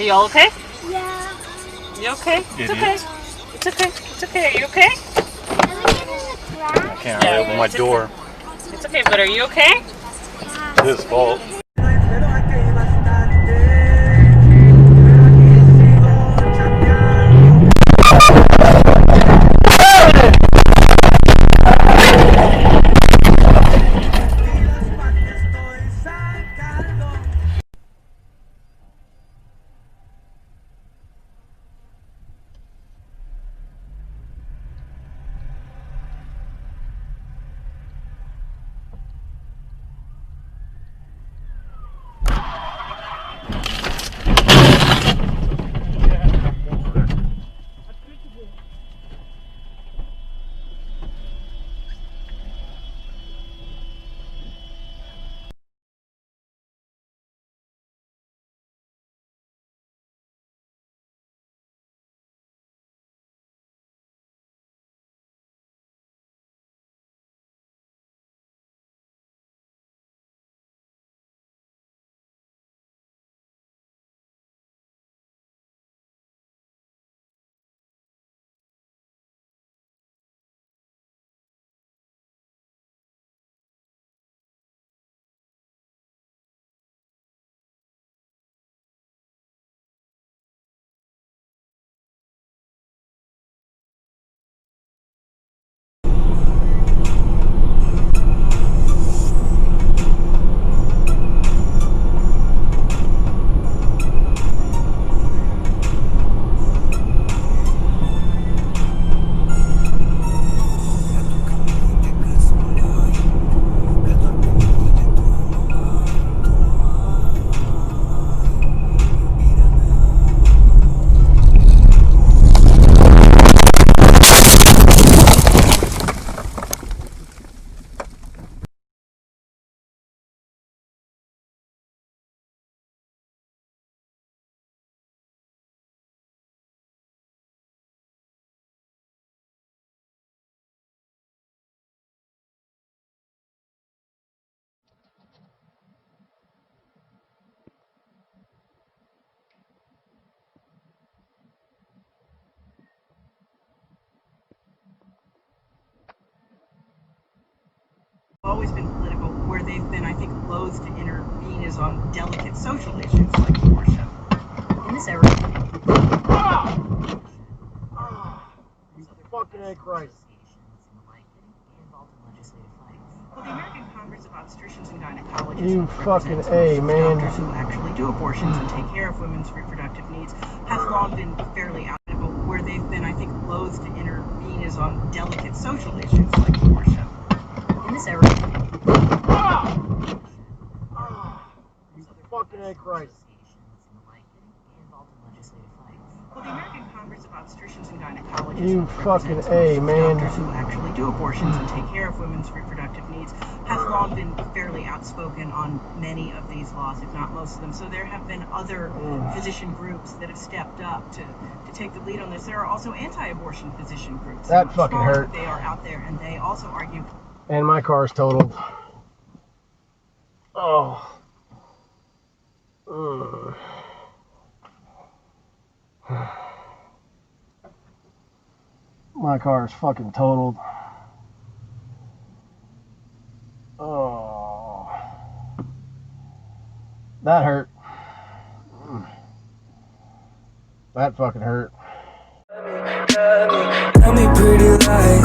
you all okay? Yeah. You okay? It's okay. It's okay. It's okay. Are you okay? I can't really open my door. It's okay, but are you okay? It's his fault. Always been political. Where they've been, I think, loath to intervene is on delicate social issues like abortion. In this area, fucking A Christ. Well, the American Congress of Obstetricians and Gynecologists, You fucking A, man. doctors who actually do abortions and take care of women's reproductive needs, have long been fairly out. Where they've been, I think, loath to intervene is on delicate social issues like abortion. In this area, Fucking A Christ. well, the American Congress of Obstetricians and Gynecologists, You fucking A, man. doctors who actually do abortions and take care of women's reproductive needs, have long been fairly outspoken on many of these laws, if not most of them. So there have been other physician groups that have stepped up to take the lead on this. There are also anti-abortion physician groups. That fucking hurt. They are out there, and they also argue. And my car's totaled. Oh. My car is fucking totaled. Oh. That hurt. That fucking hurt. Tell me pretty lies.